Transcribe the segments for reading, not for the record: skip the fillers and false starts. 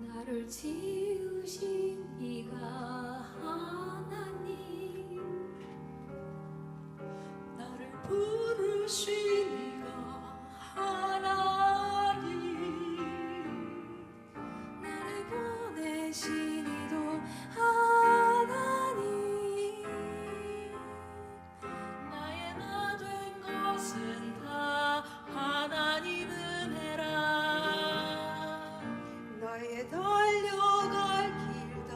나를 지으신 이가 하나님, 나를 부르신 이가 하나님, 나를 보내신 이도 하나님, 나의 나 된 것은 다 하나님 은혜라. 나의 달려갈 길 다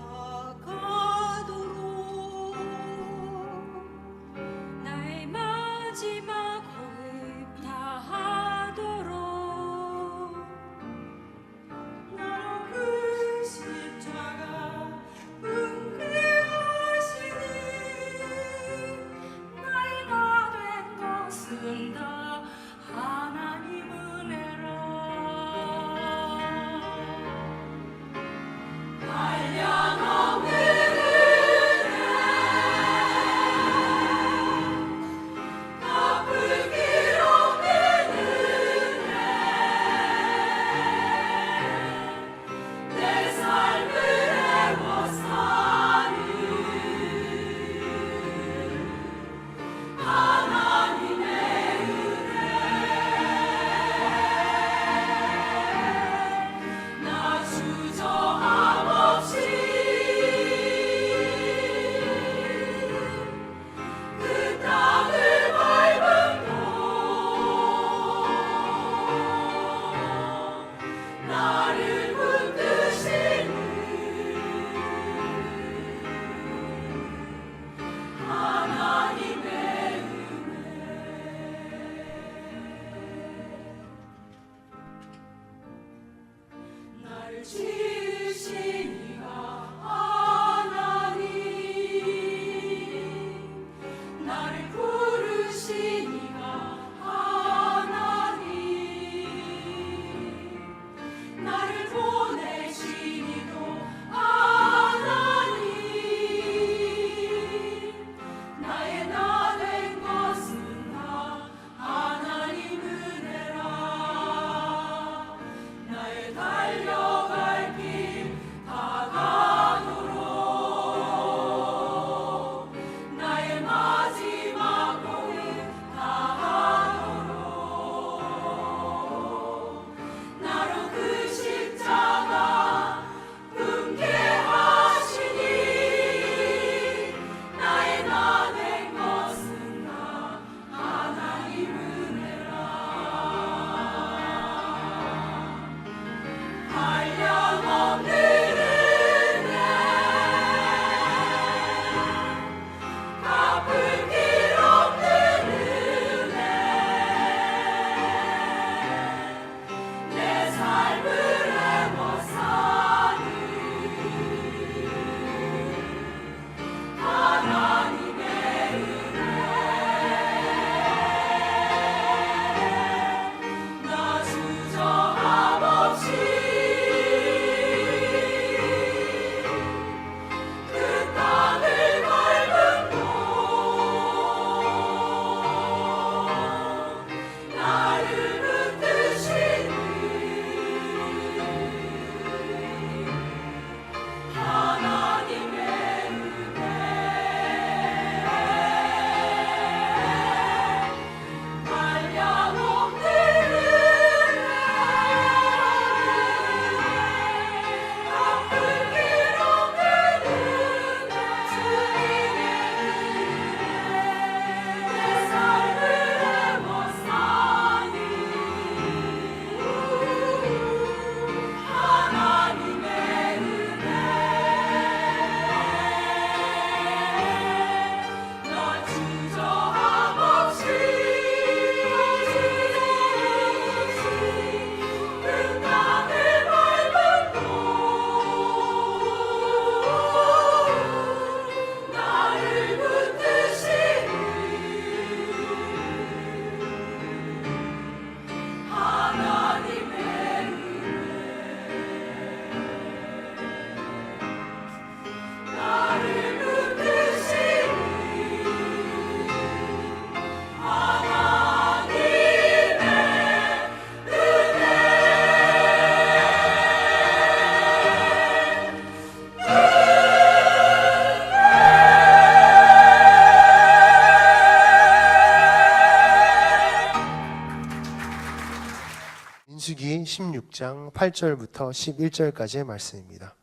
16장 8절부터 11절까지의 말씀입니다.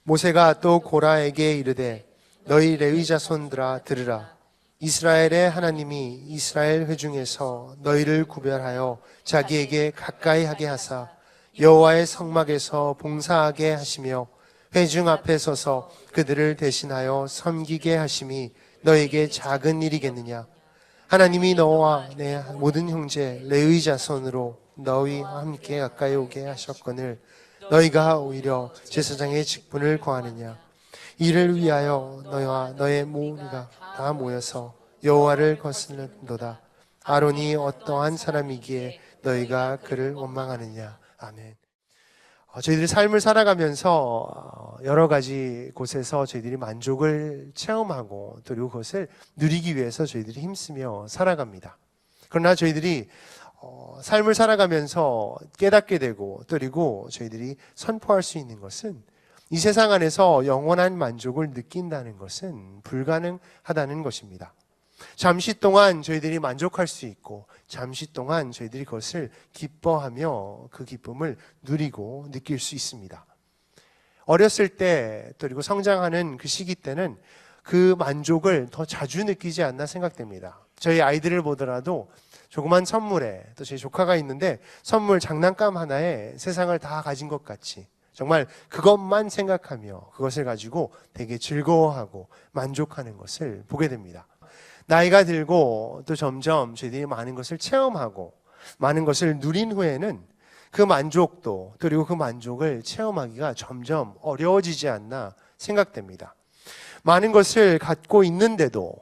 모세가 또 고라에게 이르되 너희 레위 자손들아 들으라. 이스라엘의 하나님이 이스라엘 회중에서 너희를 구별하여 자기에게 가까이 하게 하사 여호와의 성막에서 봉사하게 하시며 회중 앞에 서서 그들을 대신하여 섬기게 하심이 너에게 작은 일이겠느냐. 하나님이 너와 내 모든 형제 레위 자손으로 너희와 함께 가까이 오게 하셨거늘 너희가 오히려 제사장의 직분을 거하느냐. 이를 위하여 너희와 너의 모두가 다 모여서 여호와를 거스른도다. 아론이 어떠한 사람이기에 너희가 그를 원망하느냐. 아멘. 저희들이 삶을 살아가면서 여러 가지 곳에서 저희들이 만족을 체험하고 그리고 그것을 누리기 위해서 저희들이 힘쓰며 살아갑니다. 그러나 저희들이 삶을 살아가면서 깨닫게 되고 그리고 저희들이 선포할 수 있는 것은 이 세상 안에서 영원한 만족을 느낀다는 것은 불가능하다는 것입니다. 잠시 동안 저희들이 만족할 수 있고 잠시 동안 저희들이 그것을 기뻐하며 그 기쁨을 누리고 느낄 수 있습니다. 어렸을 때 그리고 성장하는 그 시기 때는 그 만족을 더 자주 느끼지 않나 생각됩니다. 저희 아이들을 보더라도 조그만 선물에 또 제 조카가 있는데 선물 장난감 하나에 세상을 다 가진 것 같이 정말 그것만 생각하며 그것을 가지고 되게 즐거워하고 만족하는 것을 보게 됩니다. 나이가 들고 또 점점 저희들이 많은 것을 체험하고 많은 것을 누린 후에는 그 만족도 그리고 그 만족을 체험하기가 점점 어려워지지 않나 생각됩니다. 많은 것을 갖고 있는데도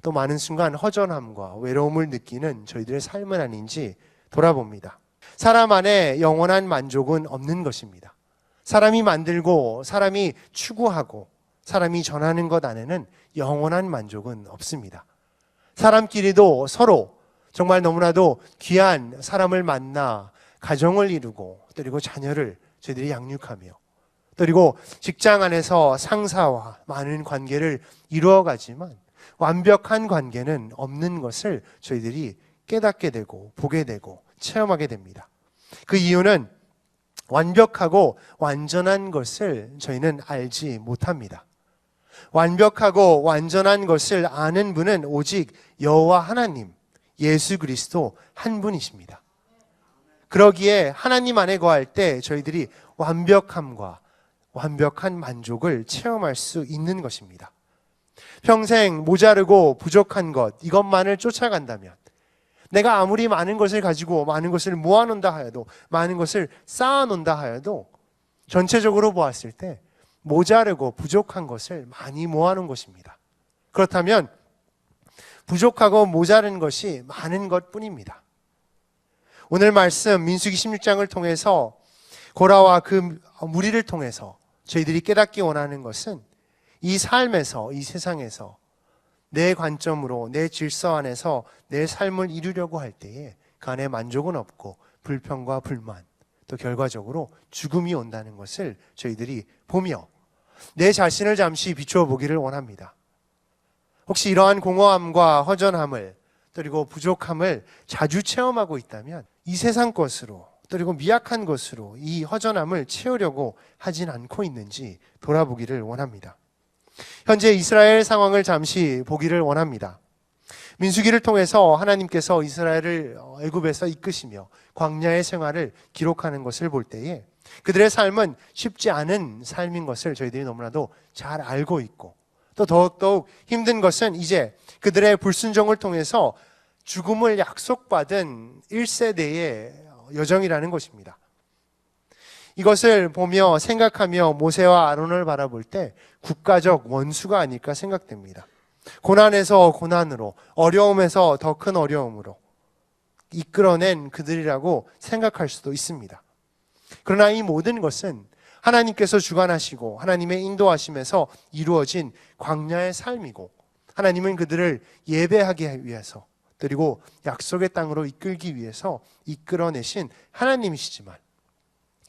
또 많은 순간 허전함과 외로움을 느끼는 저희들의 삶은 아닌지 돌아봅니다. 사람 안에 영원한 만족은 없는 것입니다. 사람이 만들고 사람이 추구하고 사람이 전하는 것 안에는 영원한 만족은 없습니다. 사람끼리도 서로 정말 너무나도 귀한 사람을 만나 가정을 이루고 그리고 자녀를 저희들이 양육하며 그리고 직장 안에서 상사와 많은 관계를 이루어가지만 완벽한 관계는 없는 것을 저희들이 깨닫게 되고 보게 되고 체험하게 됩니다. 그 이유는 완벽하고 완전한 것을 저희는 알지 못합니다. 완벽하고 완전한 것을 아는 분은 오직 여호와 하나님, 예수 그리스도 한 분이십니다. 그러기에 하나님 안에 거할 때 저희들이 완벽함과 완벽한 만족을 체험할 수 있는 것입니다. 평생 모자르고 부족한 것 이것만을 쫓아간다면 내가 아무리 많은 것을 가지고 많은 것을 모아놓는다 하여도 많은 것을 쌓아놓는다 하여도 전체적으로 보았을 때 모자르고 부족한 것을 많이 모아놓은 것입니다. 그렇다면 부족하고 모자른 것이 많은 것뿐입니다. 오늘 말씀 민수기 16장을 통해서 고라와 그 무리를 통해서 저희들이 깨닫기 원하는 것은 이 삶에서 이 세상에서 내 관점으로 내 질서 안에서 내 삶을 이루려고 할 때에 그 안에 만족은 없고 불평과 불만 또 결과적으로 죽음이 온다는 것을 저희들이 보며 내 자신을 잠시 비추어 보기를 원합니다. 혹시 이러한 공허함과 허전함을 그리고 부족함을 자주 체험하고 있다면 이 세상 것으로 그리고 미약한 것으로 이 허전함을 채우려고 하진 않고 있는지 돌아보기를 원합니다. 현재 이스라엘 상황을 잠시 보기를 원합니다. 민수기를 통해서 하나님께서 이스라엘을 애굽에서 이끄시며 광야의 생활을 기록하는 것을 볼 때에 그들의 삶은 쉽지 않은 삶인 것을 저희들이 너무나도 잘 알고 있고 또 더욱 힘든 것은 이제 그들의 불순종을 통해서 죽음을 약속받은 1세대의 여정이라는 것입니다. 이것을 보며 생각하며 모세와 아론을 바라볼 때 국가적 원수가 아닐까 생각됩니다. 고난에서 고난으로, 어려움에서 더 큰 어려움으로 이끌어낸 그들이라고 생각할 수도 있습니다. 그러나 이 모든 것은 하나님께서 주관하시고 하나님의 인도하심에서 이루어진 광야의 삶이고 하나님은 그들을 예배하기 위해서 그리고 약속의 땅으로 이끌기 위해서 이끌어내신 하나님이시지만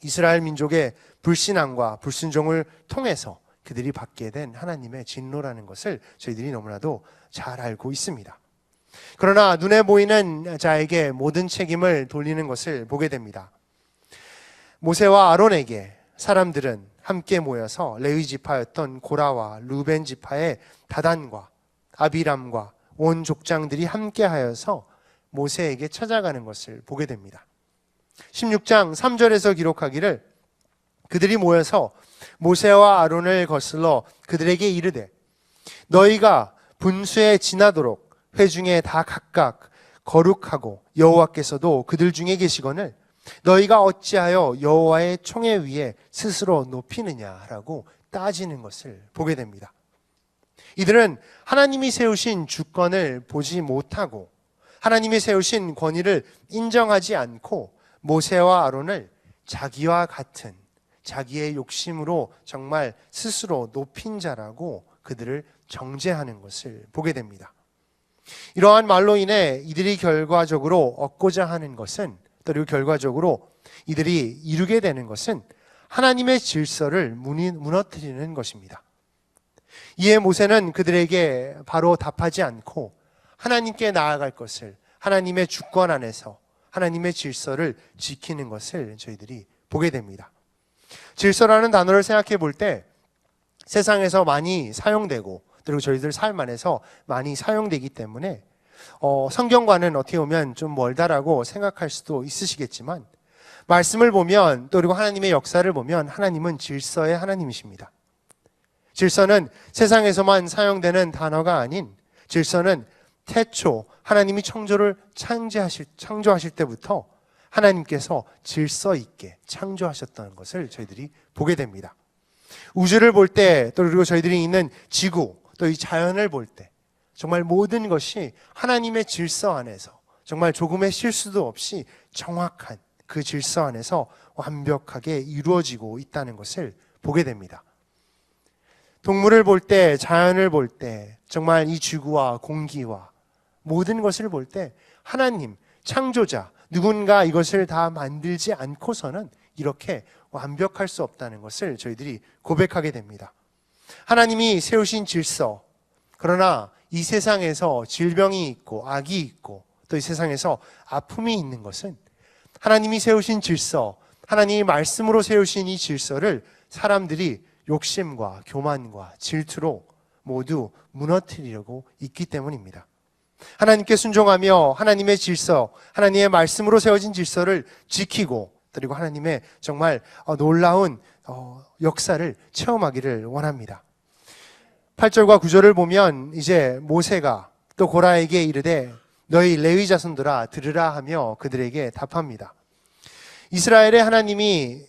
이스라엘 민족의 불신앙과 불순종을 통해서 그들이 받게 된 하나님의 진노라는 것을 저희들이 너무나도 잘 알고 있습니다. 그러나 눈에 보이는 자에게 모든 책임을 돌리는 것을 보게 됩니다. 모세와 아론에게 사람들은 함께 모여서 레위 지파였던 고라와 루벤 지파의 다단과 아비람과 온 족장들이 함께하여서 모세에게 찾아가는 것을 보게 됩니다. 16장 3절에서 기록하기를 그들이 모여서 모세와 아론을 거슬러 그들에게 이르되 너희가 분수에 지나도록 회중에 다 각각 거룩하고 여호와께서도 그들 중에 계시거늘 너희가 어찌하여 여호와의 총회 위에 스스로 높이느냐라고 따지는 것을 보게 됩니다. 이들은 하나님이 세우신 주권을 보지 못하고 하나님이 세우신 권위를 인정하지 않고 모세와 아론을 자기와 같은 자기의 욕심으로 정말 스스로 높인 자라고 그들을 정죄하는 것을 보게 됩니다. 이러한 말로 인해 이들이 결과적으로 얻고자 하는 것은 그리고 결과적으로 이들이 이루게 되는 것은 하나님의 질서를 무너뜨리는 것입니다. 이에 모세는 그들에게 바로 답하지 않고 하나님께 나아갈 것을 하나님의 주권 안에서 하나님의 질서를 지키는 것을 저희들이 보게 됩니다. 질서라는 단어를 생각해 볼 때 세상에서 많이 사용되고 그리고 저희들 삶 안에서 많이 사용되기 때문에 성경과는 어떻게 보면 좀 멀다라고 생각할 수도 있으시겠지만 말씀을 보면 또 그리고 하나님의 역사를 보면 하나님은 질서의 하나님이십니다. 질서는 세상에서만 사용되는 단어가 아닌 질서는 태초 하나님이 청조를 창조하실 때부터 하나님께서 질서 있게 창조하셨다는 것을 저희들이 보게 됩니다. 우주를 볼 때 또 그리고 저희들이 있는 지구 또 이 자연을 볼 때 정말 모든 것이 하나님의 질서 안에서 정말 조금의 실수도 없이 정확한 그 질서 안에서 완벽하게 이루어지고 있다는 것을 보게 됩니다. 동물을 볼 때, 자연을 볼 때 정말 이 지구와 공기와 모든 것을 볼 때 하나님, 창조자, 누군가 이것을 다 만들지 않고서는 이렇게 완벽할 수 없다는 것을 저희들이 고백하게 됩니다. 하나님이 세우신 질서, 그러나 이 세상에서 질병이 있고 악이 있고 또 이 세상에서 아픔이 있는 것은 하나님이 세우신 질서, 하나님이 말씀으로 세우신 이 질서를 사람들이 욕심과 교만과 질투로 모두 무너뜨리려고 있기 때문입니다. 하나님께 순종하며 하나님의 질서, 하나님의 말씀으로 세워진 질서를 지키고 그리고 하나님의 정말 놀라운 역사를 체험하기를 원합니다. 8절과 9절을 보면 이제 모세가 또 고라에게 이르되 너희 레위 자손들아 들으라 하며 그들에게 답합니다. 이스라엘의 하나님이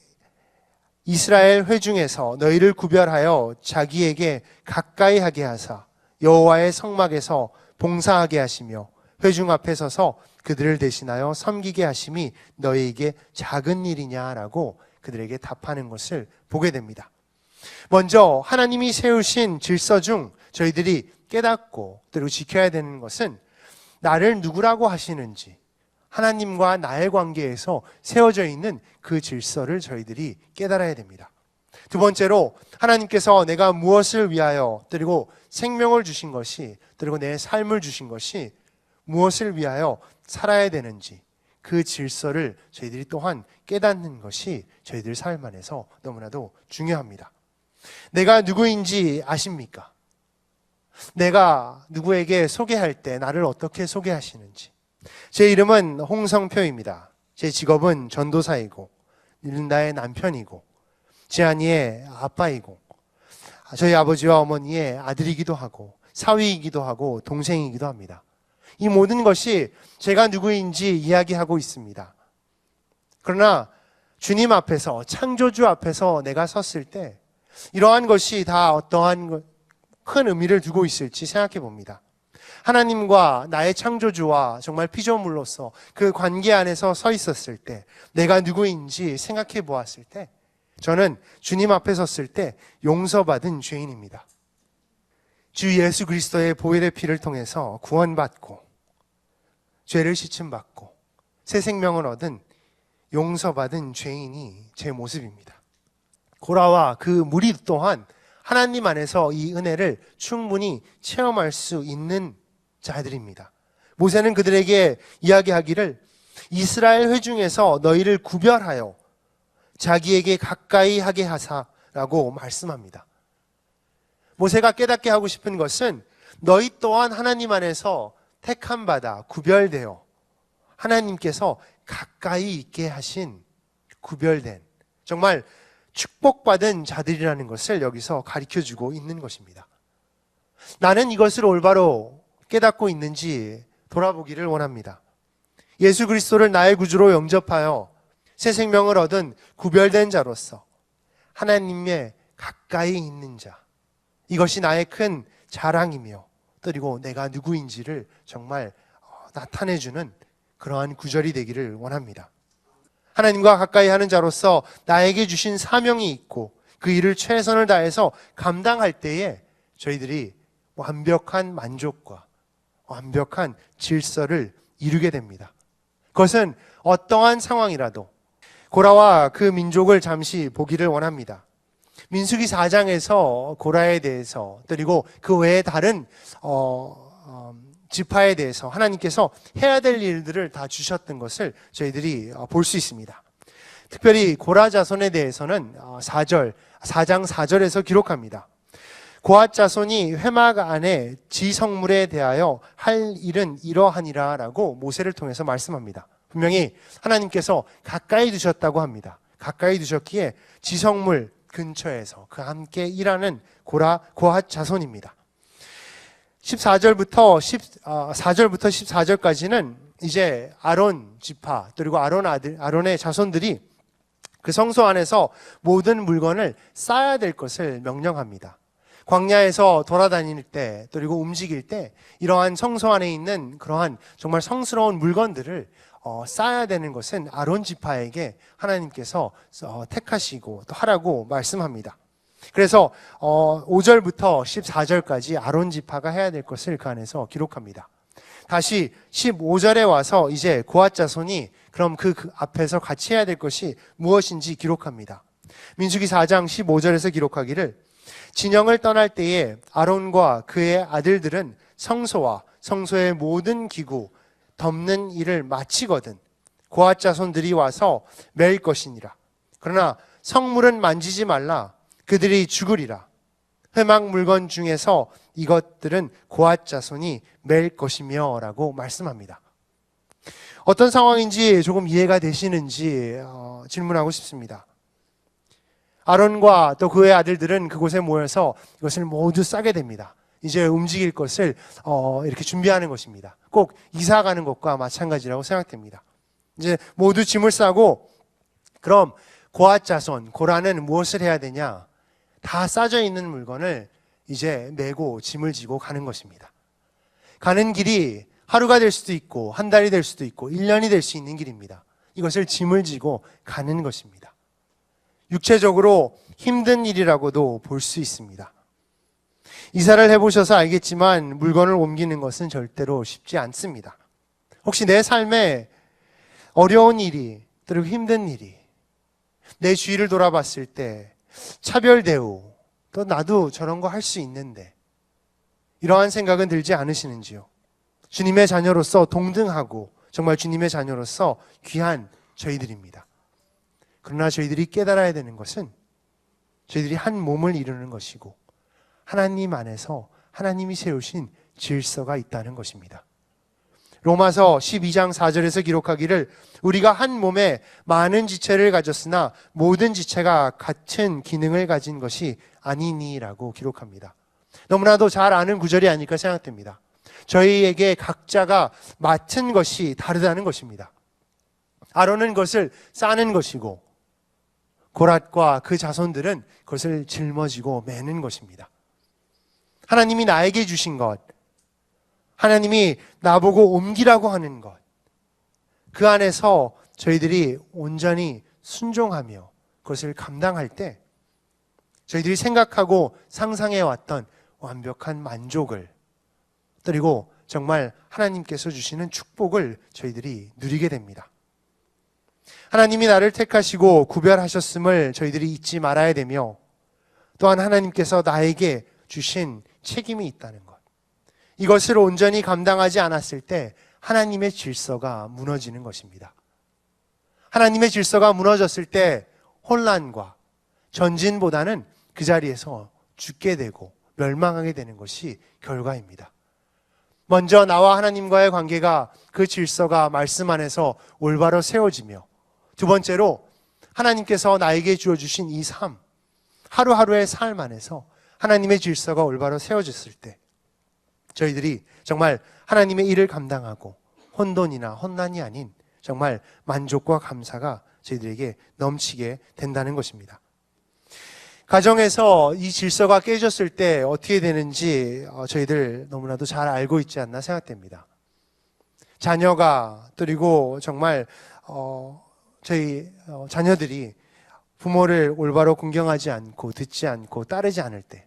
이스라엘 회중에서 너희를 구별하여 자기에게 가까이 하게 하사 여호와의 성막에서 봉사하게 하시며 회중 앞에 서서 그들을 대신하여 섬기게 하심이 너희에게 작은 일이냐라고 그들에게 답하는 것을 보게 됩니다. 먼저 하나님이 세우신 질서 중 저희들이 깨닫고 그리고 지켜야 되는 것은 나를 누구라고 하시는지 하나님과 나의 관계에서 세워져 있는 그 질서를 저희들이 깨달아야 됩니다. 두 번째로 하나님께서 내가 무엇을 위하여 그리고 생명을 주신 것이 그리고 내 삶을 주신 것이 무엇을 위하여 살아야 되는지 그 질서를 저희들이 또한 깨닫는 것이 저희들 삶 안에서 너무나도 중요합니다. 내가 누구인지 아십니까? 내가 누구에게 소개할 때 나를 어떻게 소개하시는지. 제 이름은 홍성표입니다. 제 직업은 전도사이고 나의 남편이고 지안이의 아빠이고 저희 아버지와 어머니의 아들이기도 하고 사위이기도 하고 동생이기도 합니다. 이 모든 것이 제가 누구인지 이야기하고 있습니다. 그러나 주님 앞에서 창조주 앞에서 내가 섰을 때 이러한 것이 다 어떠한 큰 의미를 두고 있을지 생각해 봅니다. 하나님과 나의 창조주와 정말 피조물로서 그 관계 안에서 서 있었을 때 내가 누구인지 생각해 보았을 때 저는 주님 앞에 섰을 때 용서받은 죄인입니다. 주 예수 그리스도의 보혈의 피를 통해서 구원받고 죄를 씻음받고 새 생명을 얻은 용서받은 죄인이 제 모습입니다. 고라와 그 무리 또한 하나님 안에서 이 은혜를 충분히 체험할 수 있는 자들입니다. 모세는 그들에게 이야기하기를 이스라엘 회중에서 너희를 구별하여 자기에게 가까이 하게 하사라고 말씀합니다. 모세가 깨닫게 하고 싶은 것은 너희 또한 하나님 안에서 택함 받아 구별되어 하나님께서 가까이 있게 하신 구별된 정말 축복받은 자들이라는 것을 여기서 가르쳐주고 있는 것입니다. 나는 이것을 올바로 깨닫고 있는지 돌아보기를 원합니다. 예수 그리스도를 나의 구주로 영접하여 새 생명을 얻은 구별된 자로서 하나님의 가까이 있는 자, 이것이 나의 큰 자랑이며 그리고 내가 누구인지를 정말 나타내주는 그러한 구절이 되기를 원합니다. 하나님과 가까이 하는 자로서 나에게 주신 사명이 있고 그 일을 최선을 다해서 감당할 때에 저희들이 완벽한 만족과 완벽한 질서를 이루게 됩니다. 그것은 어떠한 상황이라도 고라와 그 민족을 잠시 보기를 원합니다. 민수기 4장에서 고라에 대해서 그리고 그 외에 다른 지파에 대해서 하나님께서 해야 될 일들을 다 주셨던 것을 저희들이 볼 수 있습니다. 특별히 고라 자손에 대해서는 4장 4절에서 기록합니다. 고핫 자손이 회막 안에 지성물에 대하여 할 일은 이러하니라 라고 모세를 통해서 말씀합니다. 분명히 하나님께서 가까이 두셨다고 합니다. 가까이 두셨기에 지성물 근처에서 그 함께 일하는 고핫 자손입니다. 4절부터 14절까지는 이제 아론 지파 그리고 아론의 자손들이 그 성소 안에서 모든 물건을 쌓아야 될 것을 명령합니다. 광야에서 돌아다닐 때 그리고 움직일 때 이러한 성소 안에 있는 그러한 정말 성스러운 물건들을 쌓아야 되는 것은 아론 지파에게 하나님께서 택하시고 또 하라고 말씀합니다. 그래서 5절부터 14절까지 아론 지파가 해야 될 것을 그 안에서 기록합니다. 다시 15절에 와서 이제 고핫 자손이 그럼 그 앞에서 같이 해야 될 것이 무엇인지 기록합니다. 민수기 4장 15절에서 기록하기를 진영을 떠날 때에 아론과 그의 아들들은 성소와 성소의 모든 기구 덮는 일을 마치거든 고핫 자손들이 와서 맬 것이니라. 그러나 성물은 만지지 말라. 그들이 죽으리라. 회막 물건 중에서 이것들은 고핫 자손이 맬 것이며 라고 말씀합니다. 어떤 상황인지 조금 이해가 되시는지 질문하고 싶습니다. 아론과 또 그의 아들들은 그곳에 모여서 이것을 모두 싸게 됩니다. 이제 움직일 것을 이렇게 준비하는 것입니다. 꼭 이사 가는 것과 마찬가지라고 생각됩니다. 이제 모두 짐을 싸고 그럼 고핫 자손, 고라는 무엇을 해야 되냐? 다 싸져 있는 물건을 이제 메고 짐을 지고 가는 것입니다. 가는 길이 하루가 될 수도 있고 한 달이 될 수도 있고 1년이 될 수 있는 길입니다. 이것을 짐을 지고 가는 것입니다. 육체적으로 힘든 일이라고도 볼 수 있습니다. 이사를 해보셔서 알겠지만 물건을 옮기는 것은 절대로 쉽지 않습니다. 혹시 내 삶에 어려운 일이 그리고 힘든 일이 내 주위를 돌아봤을 때 차별 대우 또 나도 저런 거 할 수 있는데 이러한 생각은 들지 않으시는지요? 주님의 자녀로서 동등하고 정말 주님의 자녀로서 귀한 저희들입니다. 그러나 저희들이 깨달아야 되는 것은 저희들이 한 몸을 이루는 것이고 하나님 안에서 하나님이 세우신 질서가 있다는 것입니다. 로마서 12장 4절에서 기록하기를 우리가 한 몸에 많은 지체를 가졌으나 모든 지체가 같은 기능을 가진 것이 아니니라고 기록합니다. 너무나도 잘 아는 구절이 아닐까 생각됩니다. 저희에게 각자가 맡은 것이 다르다는 것입니다. 아론은 그것을 싸는 것이고 고랏과 그 자손들은 그것을 짊어지고 매는 것입니다. 하나님이 나에게 주신 것, 하나님이 나보고 옮기라고 하는 것, 그 안에서 저희들이 온전히 순종하며 그것을 감당할 때 저희들이 생각하고 상상해왔던 완벽한 만족을 그리고 정말 하나님께서 주시는 축복을 저희들이 누리게 됩니다. 하나님이 나를 택하시고 구별하셨음을 저희들이 잊지 말아야 되며 또한 하나님께서 나에게 주신 책임이 있다는 것, 이것을 온전히 감당하지 않았을 때 하나님의 질서가 무너지는 것입니다. 하나님의 질서가 무너졌을 때 혼란과 전진보다는 그 자리에서 죽게 되고 멸망하게 되는 것이 결과입니다. 먼저 나와 하나님과의 관계가 그 질서가 말씀 안에서 올바로 세워지며, 두 번째로 하나님께서 나에게 주어주신 이 삶, 하루하루의 삶 안에서 하나님의 질서가 올바로 세워졌을 때 저희들이 정말 하나님의 일을 감당하고 혼돈이나 혼란이 아닌 정말 만족과 감사가 저희들에게 넘치게 된다는 것입니다. 가정에서 이 질서가 깨졌을 때 어떻게 되는지 저희들 너무나도 잘 알고 있지 않나 생각됩니다. 자녀가, 그리고 정말 저희 자녀들이 부모를 올바로 공경하지 않고 듣지 않고 따르지 않을 때,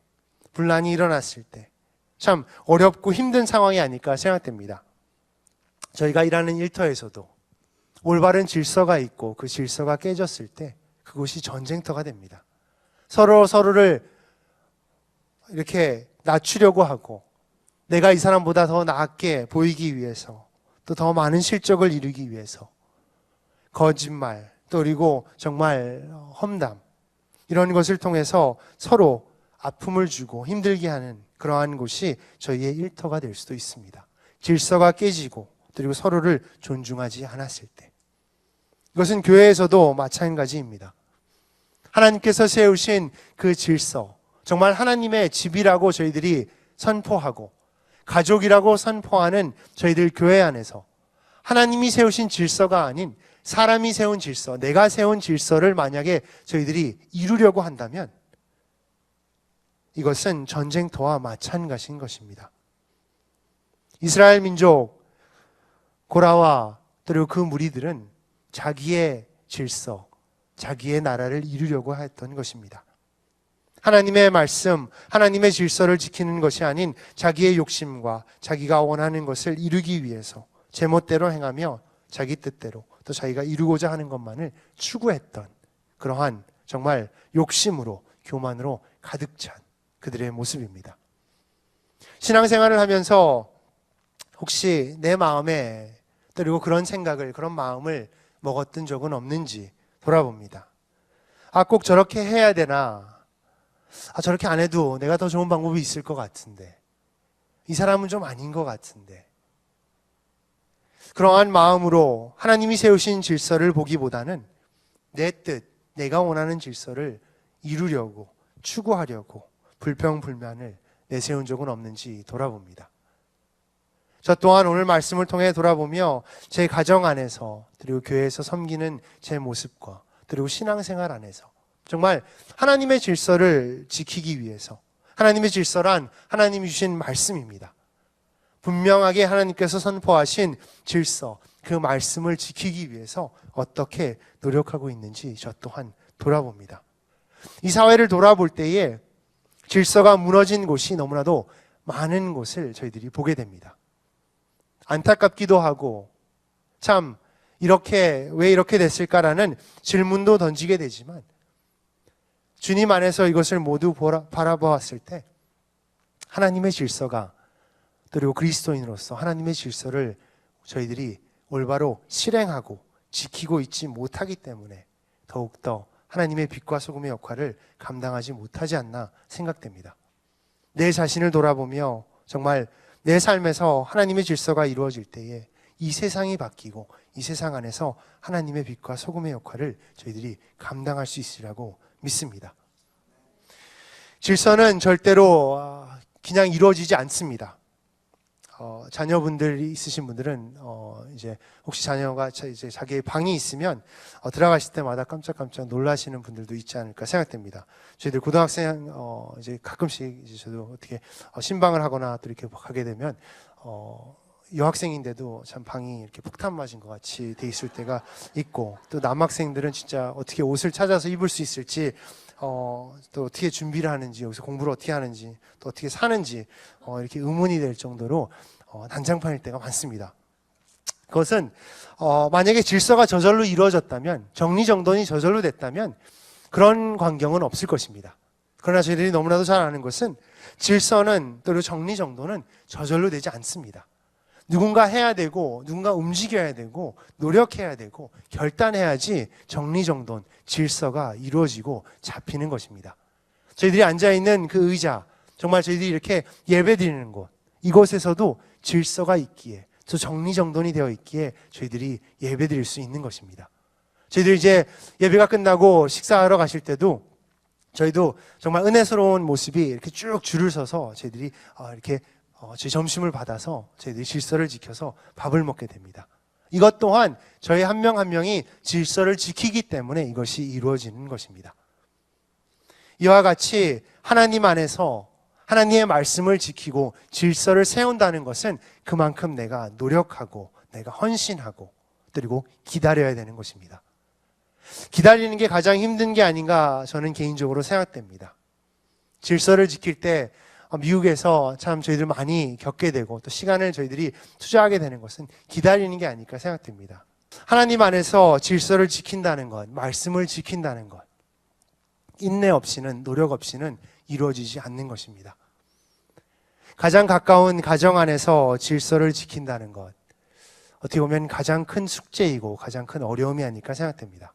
분란이 일어났을 때 참 어렵고 힘든 상황이 아닐까 생각됩니다. 저희가 일하는 일터에서도 올바른 질서가 있고 그 질서가 깨졌을 때 그곳이 전쟁터가 됩니다. 서로를 이렇게 낮추려고 하고, 내가 이 사람보다 더 낫게 보이기 위해서, 또 더 많은 실적을 이루기 위해서 거짓말, 또 그리고 정말 험담, 이런 것을 통해서 서로 아픔을 주고 힘들게 하는 그러한 곳이 저희의 일터가 될 수도 있습니다. 질서가 깨지고 그리고 서로를 존중하지 않았을 때. 이것은 교회에서도 마찬가지입니다. 하나님께서 세우신 그 질서, 정말 하나님의 집이라고 저희들이 선포하고 가족이라고 선포하는 저희들 교회 안에서 하나님이 세우신 질서가 아닌 사람이 세운 질서, 내가 세운 질서를 만약에 저희들이 이루려고 한다면 이것은 전쟁터와 마찬가지인 것입니다. 이스라엘 민족 고라와 그리고 그 무리들은 자기의 질서, 자기의 나라를 이루려고 했던 것입니다. 하나님의 말씀, 하나님의 질서를 지키는 것이 아닌 자기의 욕심과 자기가 원하는 것을 이루기 위해서 제멋대로 행하며 자기 뜻대로 또 자기가 이루고자 하는 것만을 추구했던 그러한 정말 욕심으로, 교만으로 가득 찬 그들의 모습입니다. 신앙생활을 하면서 혹시 내 마음에 그리고 그런 생각을, 그런 마음을 먹었던 적은 없는지 돌아봅니다. 꼭 저렇게 해야 되나? 저렇게 안 해도 내가 더 좋은 방법이 있을 것 같은데. 이 사람은 좀 아닌 것 같은데. 그러한 마음으로 하나님이 세우신 질서를 보기보다는 내 뜻, 내가 원하는 질서를 이루려고, 추구하려고 불평불만을 내세운 적은 없는지 돌아봅니다. 저 또한 오늘 말씀을 통해 돌아보며 제 가정 안에서 그리고 교회에서 섬기는 제 모습과 그리고 신앙생활 안에서 정말 하나님의 질서를 지키기 위해서, 하나님의 질서란 하나님이 주신 말씀입니다. 분명하게 하나님께서 선포하신 질서, 그 말씀을 지키기 위해서 어떻게 노력하고 있는지 저 또한 돌아봅니다. 이 사회를 돌아볼 때에 질서가 무너진 곳이 너무나도 많은 곳을 저희들이 보게 됩니다. 안타깝기도 하고 참 왜 이렇게 됐을까라는 질문도 던지게 되지만 주님 안에서 이것을 모두 바라보았을 때 하나님의 질서가, 그리고 그리스도인으로서 하나님의 질서를 저희들이 올바로 실행하고 지키고 있지 못하기 때문에 더욱더 하나님의 빛과 소금의 역할을 감당하지 못하지 않나 생각됩니다. 내 자신을 돌아보며 정말 내 삶에서 하나님의 질서가 이루어질 때에 이 세상이 바뀌고 이 세상 안에서 하나님의 빛과 소금의 역할을 저희들이 감당할 수 있으리라고 믿습니다. 질서는 절대로 그냥 이루어지지 않습니다. 자녀분들이 있으신 분들은 이제 혹시 자녀가 이제 자기의 방이 있으면 들어가실 때마다 깜짝깜짝 놀라시는 분들도 있지 않을까 생각됩니다. 저희들 고등학생 이제 가끔씩 이제 저도 어떻게 신방을 하거나 또 이렇게 가게 되면 여학생인데도 참 방이 이렇게 폭탄 맞은 것 같이 돼 있을 때가 있고, 또 남학생들은 진짜 어떻게 옷을 찾아서 입을 수 있을지, 또 어떻게 준비를 하는지, 여기서 공부를 어떻게 하는지, 또 어떻게 사는지 이렇게 의문이 될 정도로 난장판일 때가 많습니다. 그것은 만약에 질서가 저절로 이루어졌다면, 정리정돈이 저절로 됐다면 그런 광경은 없을 것입니다. 그러나 저희들이 너무나도 잘 아는 것은 질서는, 또 정리정돈은 저절로 되지 않습니다. 누군가 해야 되고 누군가 움직여야 되고 노력해야 되고 결단해야지 정리정돈, 질서가 이루어지고 잡히는 것입니다. 저희들이 앉아있는 그 의자, 정말 저희들이 이렇게 예배드리는 곳, 이곳에서도 질서가 있기에, 또 정리정돈이 되어 있기에 저희들이 예배드릴 수 있는 것입니다. 저희들이 이제 예배가 끝나고 식사하러 가실 때도 저희도 정말 은혜스러운 모습이 이렇게 쭉 줄을 서서 저희들이 이렇게 저희 점심을 받아서 저희들이 질서를 지켜서 밥을 먹게 됩니다. 이것 또한 저희 한 명 한 명이 질서를 지키기 때문에 이것이 이루어지는 것입니다. 이와 같이 하나님 안에서 하나님의 말씀을 지키고 질서를 세운다는 것은 그만큼 내가 노력하고 내가 헌신하고 그리고 기다려야 되는 것입니다. 기다리는 게 가장 힘든 게 아닌가 저는 개인적으로 생각됩니다. 질서를 지킬 때 미국에서 참 저희들 많이 겪게 되고 또 시간을 저희들이 투자하게 되는 것은 기다리는 게 아닐까 생각됩니다. 하나님 안에서 질서를 지킨다는 것, 말씀을 지킨다는 것, 인내 없이는, 노력 없이는 이루어지지 않는 것입니다. 가장 가까운 가정 안에서 질서를 지킨다는 것, 어떻게 보면 가장 큰 숙제이고 가장 큰 어려움이 아닐까 생각됩니다.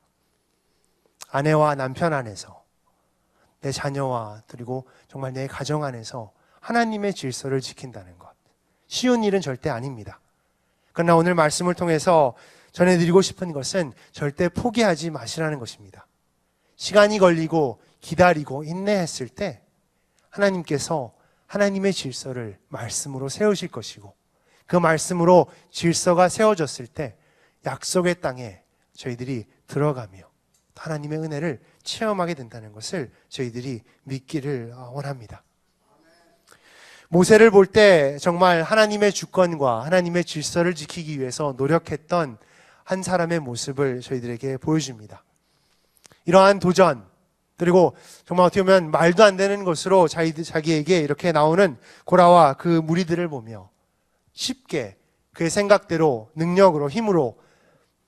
아내와 남편 안에서, 내 자녀와 그리고 정말 내 가정 안에서 하나님의 질서를 지킨다는 것, 쉬운 일은 절대 아닙니다. 그러나 오늘 말씀을 통해서 전해드리고 싶은 것은 절대 포기하지 마시라는 것입니다. 시간이 걸리고 기다리고 인내했을 때 하나님께서 하나님의 질서를 말씀으로 세우실 것이고, 그 말씀으로 질서가 세워졌을 때 약속의 땅에 저희들이 들어가며 하나님의 은혜를 체험하게 된다는 것을 저희들이 믿기를 원합니다. 모세를 볼 때 정말 하나님의 주권과 하나님의 질서를 지키기 위해서 노력했던 한 사람의 모습을 저희들에게 보여줍니다. 이러한 도전, 그리고 정말 어떻게 보면 말도 안 되는 것으로 자기에게 이렇게 나오는 고라와 그 무리들을 보며 쉽게 그의 생각대로, 능력으로, 힘으로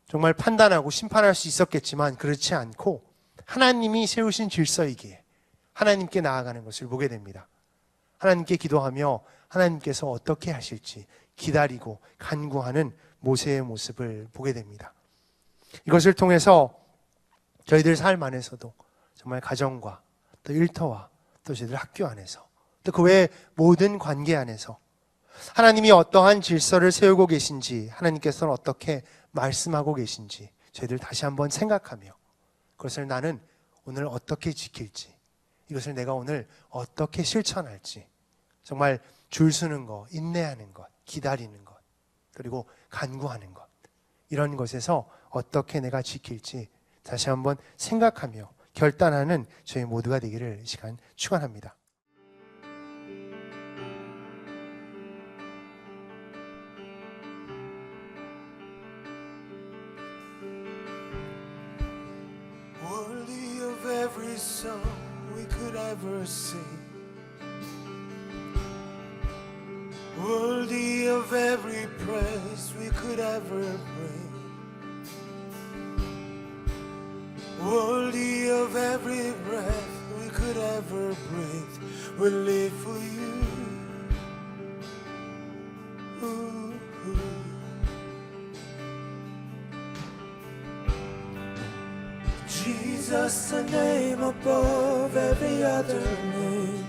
정말 판단하고 심판할 수 있었겠지만 그렇지 않고 하나님이 세우신 질서이기에 하나님께 나아가는 것을 보게 됩니다. 하나님께 기도하며 하나님께서 어떻게 하실지 기다리고 간구하는 모세의 모습을 보게 됩니다. 이것을 통해서 저희들 삶 안에서도 정말 가정과 또 일터와 또 저희들 학교 안에서 또 그 외의 모든 관계 안에서 하나님이 어떠한 질서를 세우고 계신지, 하나님께서는 어떻게 말씀하고 계신지 저희들 다시 한번 생각하며 그것을 나는 오늘 어떻게 지킬지, 이것을 내가 오늘 어떻게 실천할지, 정말 줄 서는 것, 인내하는 것, 기다리는 것, 그리고 간구하는 것, 이런 것에서 어떻게 내가 지킬지 다시 한번 생각하며 결단하는 저희 모두가 되기를 이 시간 축원합니다. Worthy of every song we could ever sing, worthy of every praise we could ever bring, worthy of every breath we could ever breathe. We live for you. Ooh, ooh. Jesus, the name above every other name.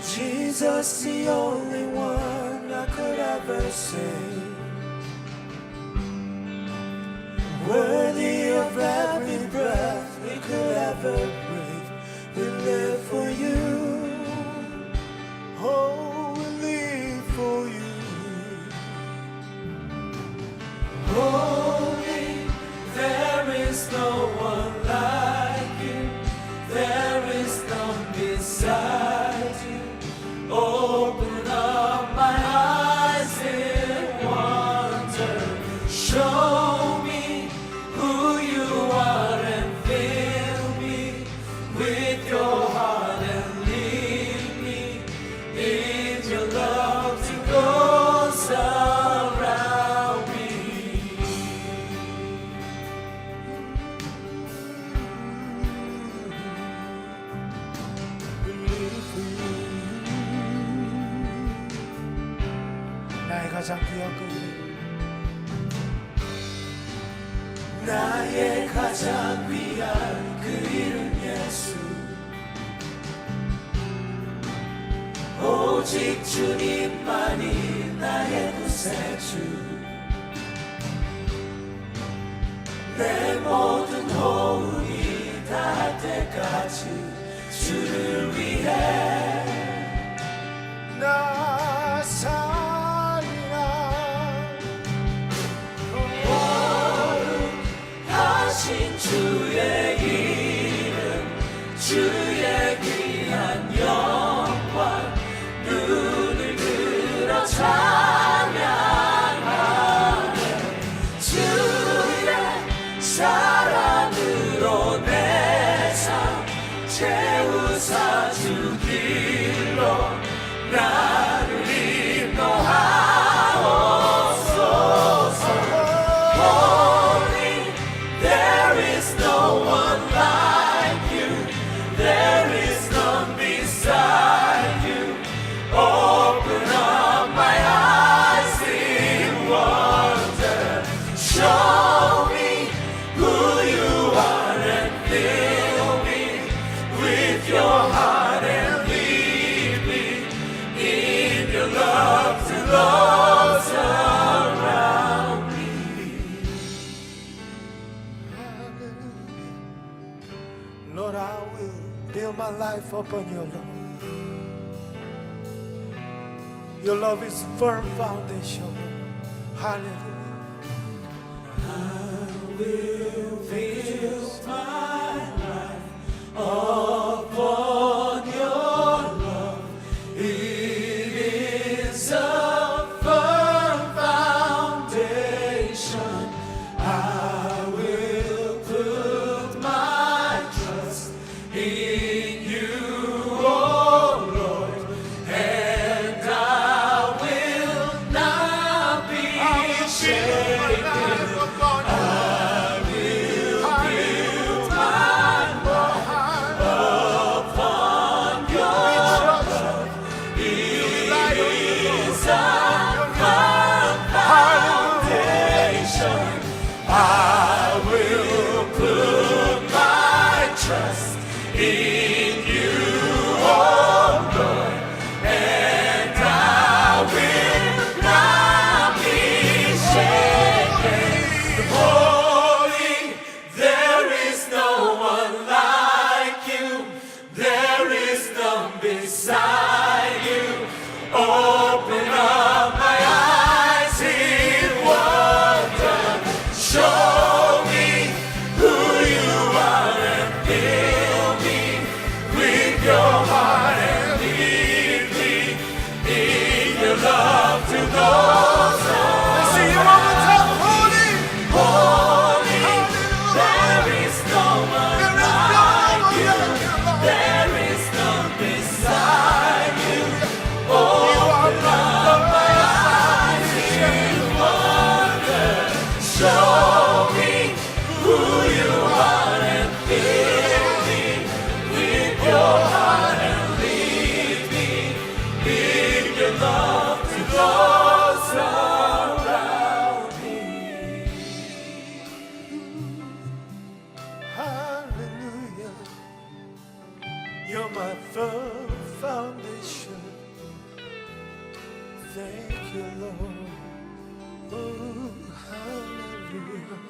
Jesus, the only one I could ever say. Worthy of every breath we could ever breathe. We live for you. Oh, we live for you. Holy, there is no one like you. There is none beside you. Open up my eyes in wonder. Show me who you are and fill me with your heart and lead me in your love to go surround me. 나의 가장 귀한 그 이름, 나의 가장 귀한 그 이름 예수. 오직 주님만이 나의 구세주. 내 모든 호흡이 닿을 때까지 주를 위해 나 살리라. 거룩하신 주의 이름, 주의 귀한 영광, 눈을 들어 찬양하네. 주의 사랑으로 내 삶 채우사 주길로 나를 인도하옵소서. Holy, there is no one like you, there is none beside you. Open up my eyes in wonder, show me who you are and fill me with your heart and lead me in your love to those around me. Hallelujah. Lord, I will build my life upon your love. Your love is firm foundation. Hallelujah. I will build my life upon your love. It is a firm foundation. I will put my trust in you, oh Lord, and I will not be shaken. Trust in you, oh Lord, and I will not be shaken. Holy, there is no one like you, there is none beside you. Open up my eyes in wonder, show me who you are and fill me with your heart and lead me in your love to those around. Let's see you one more time. Holy, holy, there is no one like you, there is none beside you. Open up my eyes in wonder, show me who you are and fill me with your heart and lead me in your love to those around me. Hallelujah. You're my firm foundation. Thank you, Lord. Oh, hallelujah.